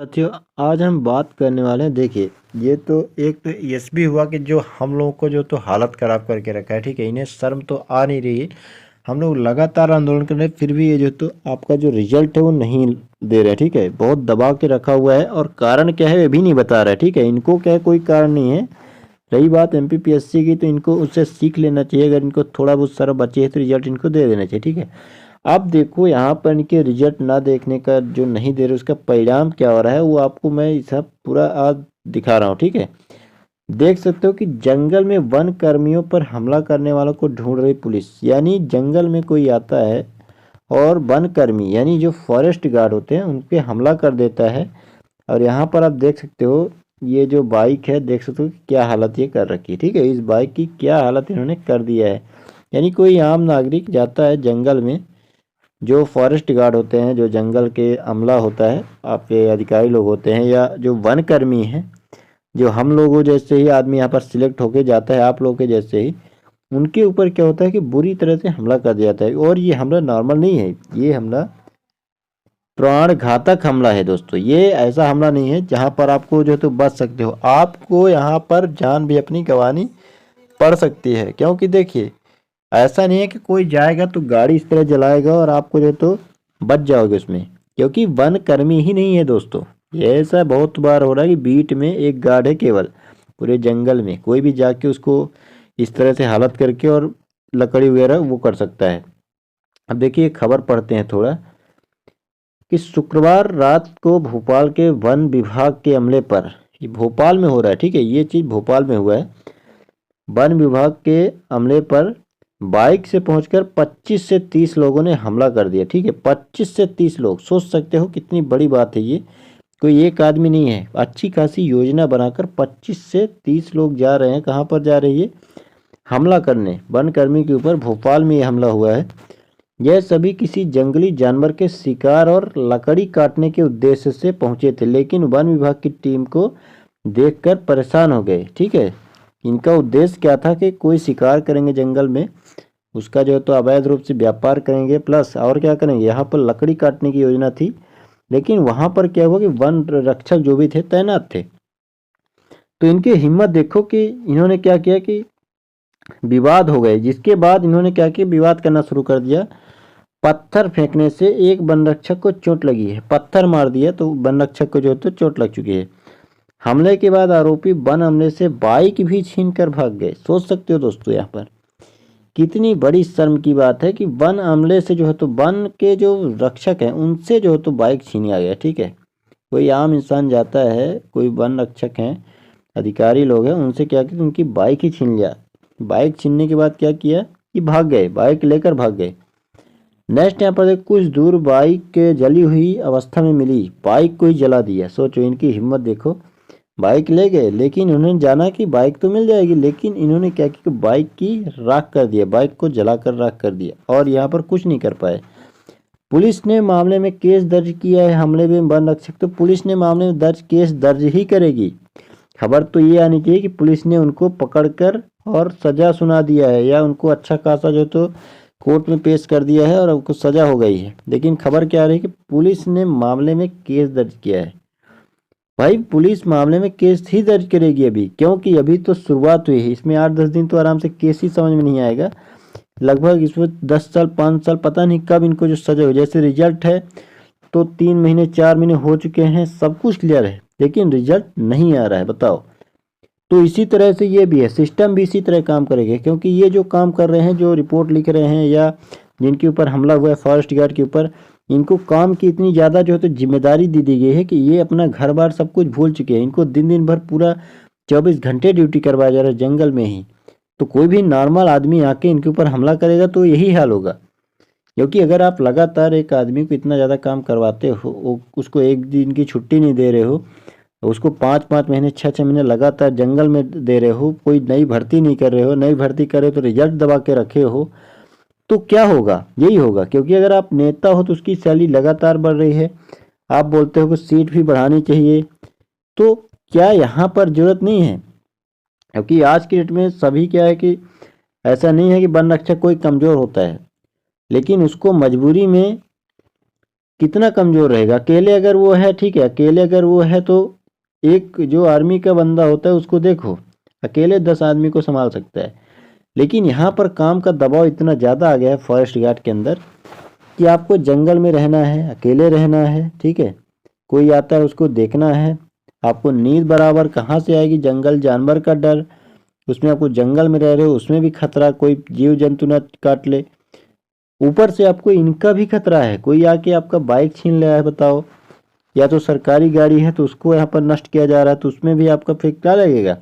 साथियों, आज हम बात करने वाले हैं। देखिए, ये तो एक तो एसबी हुआ कि जो हम लोगों को जो तो हालत ख़राब करके रखा है। ठीक है, इन्हें शर्म तो आ नहीं रही है। हम लोग लगातार आंदोलन कर रहे हैं, फिर भी ये जो तो आपका जो रिजल्ट है वो नहीं दे रहे हैं। ठीक है, बहुत दबा के रखा हुआ है और कारण क्या है ये भी नहीं बता रहा है। ठीक है, इनको क्या है, कोई कारण नहीं है। रही बात एमपीपीएससी की, तो इनको उससे सीख लेना चाहिए। अगर इनको थोड़ा बहुत शर्म बची है तो रिजल्ट इनको दे देना चाहिए। ठीक है, अब देखो यहाँ पर इनके रिजल्ट ना देखने का जो नहीं दे रहे उसका परिणाम क्या हो रहा है वो आपको मैं सब पूरा आज दिखा रहा हूँ। ठीक है, देख सकते हो कि जंगल में वन कर्मियों पर हमला करने वालों को ढूंढ रही पुलिस। यानी जंगल में कोई आता है और वन कर्मी यानी जो फॉरेस्ट गार्ड होते हैं उन पे हमला कर देता है। और यहाँ पर आप देख सकते हो ये जो बाइक है, देख सकते हो कि क्या हालत ये कर रखी है। ठीक है, इस बाइक की क्या हालत इन्होंने कर दिया है। यानी कोई आम नागरिक जाता है जंगल में, जो फॉरेस्ट गार्ड होते हैं, जो जंगल के अमला होता है, आपके अधिकारी लोग होते हैं, या जो वन कर्मी हैं, जो हम लोगों जैसे ही आदमी यहाँ पर सिलेक्ट होके जाता है, आप लोगों के जैसे ही, उनके ऊपर क्या होता है कि बुरी तरह से हमला कर दिया जाता है। और ये हमला नॉर्मल नहीं है, ये हमला प्राण घातक हमला है दोस्तों। ये ऐसा हमला नहीं है जहाँ पर आपको जो है तो बच सकते हो, आपको यहाँ पर जान भी अपनी गंवानी पड़ सकती है। क्योंकि देखिए, ऐसा नहीं है कि कोई जाएगा तो गाड़ी इस तरह जलाएगा और आपको जो है तो बच जाओगे उसमें, क्योंकि वन कर्मी ही नहीं है दोस्तों। ये ऐसा बहुत बार हो रहा है कि बीट में एक गार्ड है केवल, पूरे जंगल में कोई भी जाके उसको इस तरह से हालत करके और लकड़ी वगैरह वो कर सकता है। अब देखिए खबर पढ़ते हैं थोड़ा, कि शुक्रवार रात को भोपाल के वन विभाग के अमले पर, ये भोपाल में हो रहा है। ठीक है, ये चीज़ भोपाल में हुआ है। वन विभाग के अमले पर बाइक से पहुंचकर 25 से 30 लोगों ने हमला कर दिया। ठीक है, 25 से 30 लोग, सोच सकते हो कितनी बड़ी बात है ये। कोई एक आदमी नहीं है, अच्छी खासी योजना बनाकर 25 से 30 लोग जा रहे हैं। कहाँ पर जा रही है? हमला करने वन कर्मी के ऊपर। भोपाल में ये हमला हुआ है। यह सभी किसी जंगली जानवर के शिकार और लकड़ी काटने के उद्देश्य से पहुंचे थे, लेकिन वन विभाग की टीम को देखकर परेशान हो गए। ठीक है, इनका उद्देश्य क्या था कि कोई शिकार करेंगे जंगल में, उसका जो है तो अवैध रूप से व्यापार करेंगे, प्लस और क्या करेंगे, यहाँ पर लकड़ी काटने की योजना थी। लेकिन वहाँ पर क्या हुआ कि वन रक्षक जो भी थे तैनात थे, तो इनकी हिम्मत देखो कि इन्होंने क्या किया कि विवाद हो गए। जिसके बाद इन्होंने क्या किया, विवाद करना शुरू कर दिया। पत्थर फेंकने से एक वन रक्षक को चोट लगी है, पत्थर मार दिया तो वन रक्षक को जो है तो चोट लग चुकी है। हमले के बाद आरोपी वन हमले से बाइक भी छीन कर भाग गए। सोच सकते हो दोस्तों यहाँ पर कितनी बड़ी शर्म की बात है कि वन हमले से जो है तो वन के जो रक्षक हैं उनसे जो है तो बाइक छीन आ गया। ठीक है, कोई आम इंसान जाता है, कोई वन रक्षक हैं, अधिकारी लोग हैं, उनसे क्या किया, उनकी बाइक ही छीन लिया। बाइक छीनने के बाद क्या किया कि भाग गए, बाइक लेकर भाग गए। नेक्स्ट यहाँ पर कुछ दूर बाइक के जली हुई अवस्था में मिली, बाइक को ही जला दिया। सोचो इनकी हिम्मत देखो, बाइक ले गए लेकिन उन्होंने जाना कि बाइक तो मिल जाएगी, लेकिन इन्होंने क्या किया, बाइक की राख कर दिया, बाइक को जलाकर राख कर दिया और यहाँ पर कुछ नहीं कर पाए। पुलिस ने मामले में केस दर्ज किया है। हमले में वन रक्षक, तो पुलिस ने मामले में केस दर्ज ही करेगी। खबर तो ये आनी चाहिए कि पुलिस ने उनको पकड़कर और सजा सुना दिया है, या उनको अच्छा खासा जो तो कोर्ट में पेश कर दिया है और उनको सजा हो गई है। लेकिन खबर क्या आ रही है कि पुलिस ने मामले में केस दर्ज किया है। भाई पुलिस मामले में केस ही दर्ज करेगी अभी, क्योंकि अभी तो शुरुआत हुई है। इसमें 8-10 दिन तो आराम से केस ही समझ में नहीं आएगा। लगभग इसमें 10 साल 5 साल पता नहीं कब इनको जो सजा हो। जैसे रिजल्ट है तो 3 महीने 4 महीने हो चुके हैं, सब कुछ क्लियर है, लेकिन रिजल्ट नहीं आ रहा है। बताओ, तो इसी तरह से ये भी है, सिस्टम भी इसी तरह काम करेगा। क्योंकि ये जो काम कर रहे हैं, जो रिपोर्ट लिख रहे हैं, या जिनके ऊपर हमला हुआ है फॉरेस्ट गार्ड के ऊपर, इनको काम की इतनी ज़्यादा जो है तो जिम्मेदारी दी गई है कि ये अपना घर बार सब कुछ भूल चुके हैं। इनको दिन दिन भर पूरा 24 घंटे ड्यूटी करवाया जा रहा है जंगल में ही। तो कोई भी नॉर्मल आदमी आके इनके ऊपर हमला करेगा तो यही हाल होगा। क्योंकि अगर आप लगातार एक आदमी को इतना ज़्यादा काम करवाते हो, उसको एक दिन की छुट्टी नहीं दे रहे हो, उसको 5-5 महीने 6-6 महीने लगातार जंगल में दे रहे हो, कोई नई भर्ती नहीं कर रहे हो, नई भर्ती करे तो रिजल्ट दबा के रखे हो, तो क्या होगा? यही होगा। क्योंकि अगर आप नेता हो तो उसकी सैलरी लगातार बढ़ रही है, आप बोलते हो कि सीट भी बढ़ानी चाहिए, तो क्या यहाँ पर जरूरत नहीं है? क्योंकि आज की डेट में सभी क्या है कि ऐसा नहीं है कि वन रक्षक कोई कमज़ोर होता है, लेकिन उसको मजबूरी में कितना कमज़ोर रहेगा। अकेले अगर वो है, ठीक है, अकेले अगर वो है तो एक जो आर्मी का बंदा होता है उसको देखो, अकेले 10 आदमी को संभाल सकता है। लेकिन यहाँ पर काम का दबाव इतना ज़्यादा आ गया है फॉरेस्ट गार्ड के अंदर कि आपको जंगल में रहना है, अकेले रहना है, ठीक है, कोई आता है उसको देखना है। आपको नींद बराबर कहाँ से आएगी, जंगल जानवर का डर, उसमें आपको जंगल में रह रहे हो उसमें भी खतरा, कोई जीव जंतु ना काट ले, ऊपर से आपको इनका भी खतरा है, कोई आके आपका बाइक छीन ले है बताओ, या तो सरकारी गाड़ी है तो उसको यहाँ पर नष्ट किया जा रहा है तो उसमें भी आपका फिर क्या लगेगा,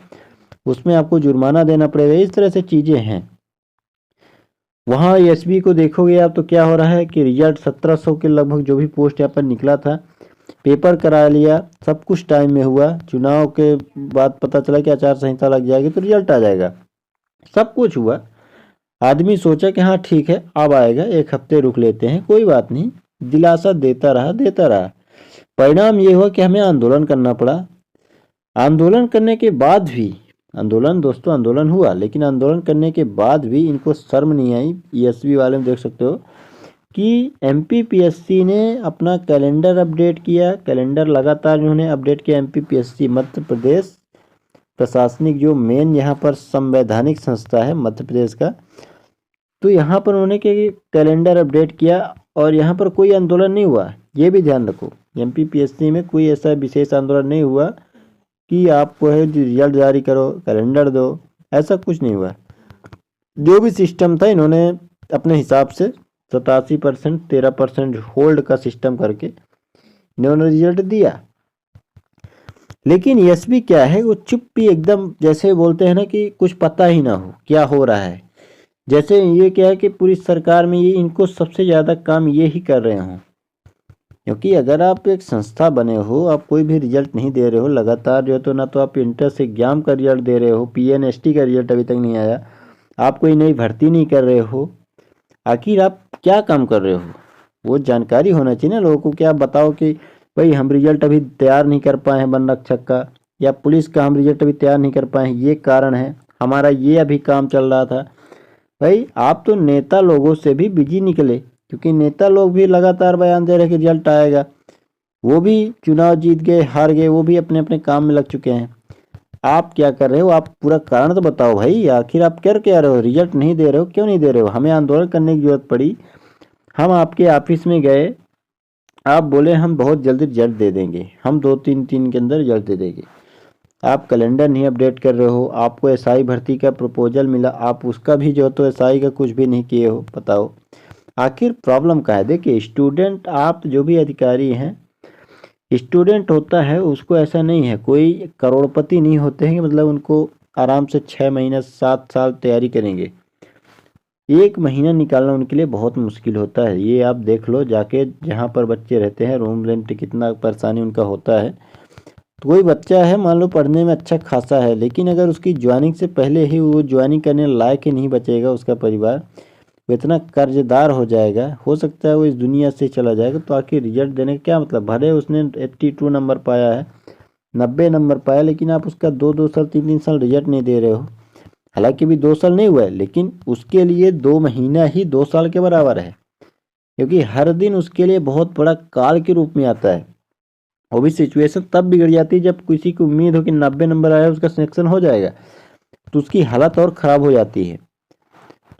उसमें आपको जुर्माना देना पड़ेगा। इस तरह से चीज़ें हैं। वहाँ एसबी को देखोगे आप तो क्या हो रहा है कि रिजल्ट 1700 के लगभग जो भी पोस्ट यहाँ पर निकला था, पेपर करा लिया, सब कुछ टाइम में हुआ, चुनाव के बाद पता चला कि आचार संहिता लग जाएगी तो रिजल्ट आ जाएगा, सब कुछ हुआ। आदमी सोचा कि हाँ ठीक है अब आएगा, एक हफ्ते रुक लेते हैं, कोई बात नहीं, दिलासा देता रहा देता रहा। परिणाम ये हुआ कि हमें आंदोलन करना पड़ा। आंदोलन करने के बाद भी, आंदोलन दोस्तों आंदोलन हुआ, लेकिन आंदोलन करने के बाद भी इनको शर्म नहीं आई। एसबी वाले में देख सकते हो कि एमपीपीएससी ने अपना कैलेंडर अपडेट किया, कैलेंडर लगातार उन्होंने अपडेट किया। एमपीपीएससी मध्य प्रदेश प्रशासनिक जो मेन यहाँ पर संवैधानिक संस्था है मध्य प्रदेश का, तो यहाँ पर उन्होंने कैलेंडर अपडेट किया और यहाँ पर कोई आंदोलन नहीं हुआ। ये भी ध्यान रखो, एमपीपीएससी में कोई ऐसा विशेष आंदोलन नहीं हुआ कि आपको है रिजल्ट जारी करो कैलेंडर दो, ऐसा कुछ नहीं हुआ। जो भी सिस्टम था इन्होंने अपने हिसाब से 87% 13% होल्ड का सिस्टम करके इन्होंने रिजल्ट दिया। लेकिन एसबी क्या है, वो चुप भी एकदम, जैसे बोलते हैं ना कि कुछ पता ही ना हो क्या हो रहा है। जैसे ये क्या है कि पूरी सरकार में ये इनको सबसे ज़्यादा काम ये ही कर रहे हों। क्योंकि अगर आप एक संस्था बने हो, आप कोई भी रिजल्ट नहीं दे रहे हो लगातार, जो है तो ना तो आप इंट्रेंस एग्जाम का रिजल्ट दे रहे हो, पीएनएसटी का रिजल्ट अभी तक नहीं आया, आप कोई नई भर्ती नहीं कर रहे हो, आखिर आप क्या काम कर रहे हो, वो जानकारी होना चाहिए ना लोगों को। कि आप बताओ कि भाई हम रिजल्ट अभी तैयार नहीं कर पाए हैं वन रक्षक का, या पुलिस का हम रिजल्ट अभी तैयार नहीं कर पाए हैं, ये कारण है, हमारा ये अभी काम चल रहा था। भाई आप तो नेता लोगों से भी बिजी निकले, क्योंकि नेता लोग भी लगातार बयान दे रहे कि रिजल्ट आएगा, वो भी चुनाव जीत गए हार गए, वो भी अपने अपने काम में लग चुके हैं। आप क्या कर रहे हो, आप पूरा कारण तो बताओ भाई, आखिर आप कर क्या रहे हो, रिजल्ट नहीं दे रहे हो, क्यों नहीं दे रहे हो। हमें आंदोलन करने की जरूरत पड़ी, हम आपके ऑफिस में गए, आप बोले हम बहुत जल्दी रिजल्ट दे देंगे, हम 2-3 दिन के अंदर रिजल्ट दे देंगे। आप कैलेंडर नहीं अपडेट कर रहे हो, आपको एसआई भर्ती का प्रपोजल मिला, आप उसका भी जो तो एसआई का कुछ भी नहीं किए हो, बताओ आखिर प्रॉब्लम क्या है। देखिए स्टूडेंट, आप जो भी अधिकारी हैं, स्टूडेंट होता है उसको ऐसा नहीं है, कोई करोड़पति नहीं होते हैं कि मतलब उनको आराम से 6 महीना 7 साल तैयारी करेंगे, 1 महीना निकालना उनके लिए बहुत मुश्किल होता है। ये आप देख लो जाके, जहाँ पर बच्चे रहते हैं रूम रेंट कितना परेशानी उनका होता है। तो कोई बच्चा है मान लो पढ़ने में अच्छा खासा है, लेकिन अगर उसकी ज्वाइनिंग से पहले ही वो ज्वाइनिंग करने लायक ही नहीं बचेगा, उसका परिवार वो इतना कर्जदार हो जाएगा, हो सकता है वो इस दुनिया से चला जाएगा। तो आखिर रिजल्ट देने का क्या मतलब। भले उसने 82 नंबर पाया है, 90 नंबर पाया, लेकिन आप उसका 2-2 साल 3-3 साल रिजल्ट नहीं दे रहे हो। हालांकि भी 2 साल नहीं हुआ है, लेकिन उसके लिए 2 महीना ही 2 साल के बराबर है, क्योंकि हर दिन उसके लिए बहुत बड़ा काल के रूप में आता है। वो भी सिचुएशन तब बिगड़ जाती है जब किसी को उम्मीद हो कि 90 नंबर आया उसका सिलेक्शन हो जाएगा, तो उसकी हालत और ख़राब हो जाती है।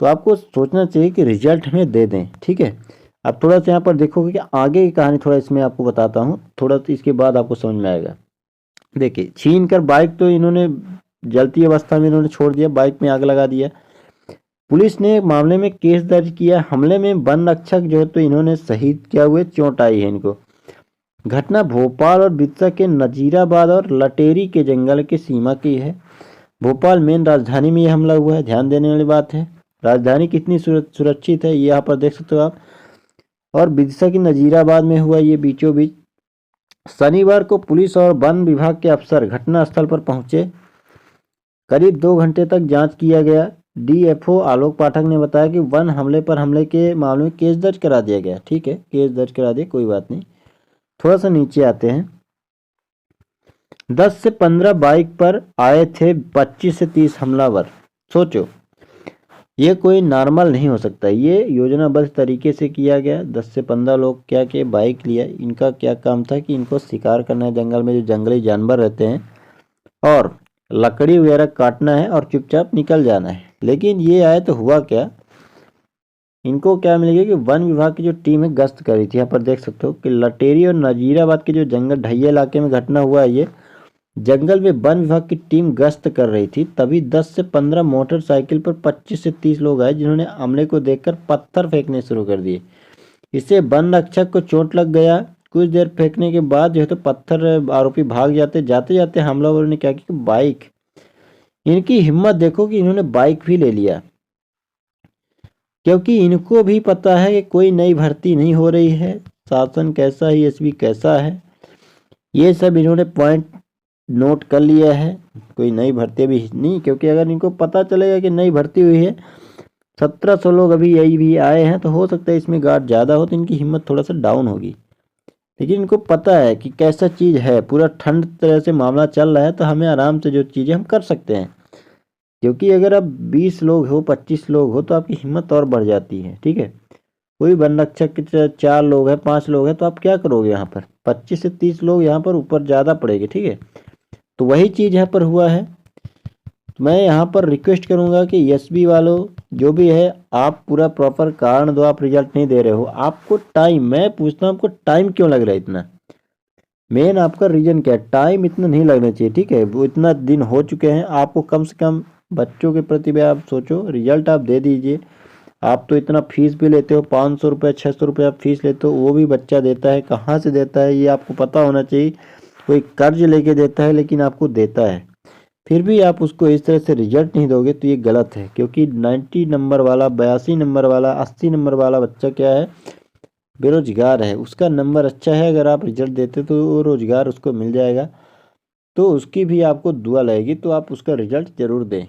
तो आपको सोचना चाहिए कि रिजल्ट हमें दे दें, ठीक है। अब थोड़ा सा यहाँ पर देखोगे कि आगे की कहानी थोड़ा इसमें आपको बताता हूँ, थोड़ा तो इसके बाद आपको समझ में आएगा। देखिए छीन कर बाइक तो इन्होंने जलती अवस्था में इन्होंने छोड़ दिया, बाइक में आग लगा दिया। पुलिस ने मामले में केस दर्ज किया, हमले में वन रक्षक जो है तो इन्होंने शहीद किया हुए, चोट आई है इनको। घटना भोपाल और बिरसा के नजीराबाद और लटेरी के जंगल की सीमा की है। भोपाल मेन राजधानी में यह हमला हुआ है, ध्यान देने वाली बात है। राजधानी कितनी सुरक्षित है ये यहाँ पर देख सकते हो आप। और बिरसा की नजीराबाद में हुआ ये बीचों बीच। शनिवार को पुलिस और वन विभाग के अफसर घटनास्थल पर पहुंचे, करीब 2 घंटे तक जांच किया गया। डीएफओ आलोक पाठक ने बताया कि वन हमले के मामले में केस दर्ज करा दिया गया। ठीक है, केस दर्ज करा दिया, कोई बात नहीं। थोड़ा सा नीचे आते हैं। 10 से 15 बाइक पर आए थे 25 से 30 हमलावर। सोचो ये कोई नॉर्मल नहीं हो सकता। ये योजनाबद्ध तरीके से किया गया। 10 से 15 लोग क्या के बाइक लिया। इनका क्या काम था कि इनको शिकार करना है, जंगल में जो जंगली जानवर रहते हैं, और लकड़ी वगैरह काटना है और चुपचाप निकल जाना है। लेकिन ये आए तो हुआ क्या, इनको क्या मिल गया कि वन विभाग की जो टीम है गश्त कर रही थी। यहाँ पर देख सकते हो कि लटेरी और नजीराबाद के जो जंगल ढैया इलाके में घटना हुआ है, ये जंगल में वन विभाग की टीम गश्त कर रही थी। तभी 10 से 15 मोटरसाइकिल पर 25 से 30 लोग आए, जिन्होंने अमले को देखकर पत्थर फेंकने शुरू कर दिए। इससे वन रक्षक को चोट लग गया। कुछ देर फेंकने के बाद जो है तो पत्थर आरोपी भाग जाते जाते जाते हमलावरों ने क्या किया, बाइक, इनकी हिम्मत देखो कि इन्होंने बाइक भी ले लिया, क्योंकि इनको भी पता है कि कोई नई भर्ती नहीं हो रही है, शासन कैसा है, एसबी कैसा है, ये सब इन्होंने पॉइंट नोट कर लिया है। कोई नई भर्ती भी नहीं, क्योंकि अगर इनको पता चलेगा कि नई भर्ती हुई है, 1700 लोग अभी यही भी आए हैं, तो हो सकता है इसमें गार्ड ज़्यादा हो तो इनकी हिम्मत थोड़ा सा डाउन होगी। लेकिन इनको पता है कि कैसा चीज़ है, पूरा ठंड तरह से मामला चल रहा है, तो हमें आराम से जो चीज़ें हम कर सकते हैं। क्योंकि अगर आप 20 लोग हो, 25 लोग हो, तो आपकी हिम्मत और बढ़ जाती है। ठीक है, कोई वन रक्षक के 4 लोग हैं, 5 लोग हैं, तो आप क्या करोगे यहाँ पर, 25 से 30 लोग यहाँ पर ऊपर ज़्यादा पड़ेंगे। ठीक है, तो वही चीज़ यहाँ पर हुआ है। तो मैं यहाँ पर रिक्वेस्ट करूँगा कि एसबी वालों जो भी है, आप पूरा प्रॉपर कारण दो, आप रिजल्ट नहीं दे रहे हो, आपको टाइम, मैं पूछता हूँ आपको टाइम क्यों लग रहा है इतना, मेन आपका रीजन क्या है, टाइम इतना नहीं लगना चाहिए। ठीक है, वो इतना दिन हो चुके हैं, आपको कम से कम बच्चों के प्रति भी आप सोचो, रिजल्ट आप दे दीजिए। आप तो इतना फीस भी लेते हो, 500 रुपये 600 रुपये आप फीस लेते हो, वो भी बच्चा देता है, कहाँ से देता है ये आपको पता होना चाहिए। कोई कर्ज लेके देता है लेकिन आपको देता है, फिर भी आप उसको इस तरह से रिजल्ट नहीं दोगे तो ये गलत है। क्योंकि 90 नंबर वाला, 82 नंबर वाला, 80 नंबर वाला बच्चा क्या है, बेरोजगार है, उसका नंबर अच्छा है, अगर आप रिजल्ट देते तो वो रोजगार उसको मिल जाएगा, तो उसकी भी आपको दुआ लगेगी, तो आप उसका रिजल्ट ज़रूर दें।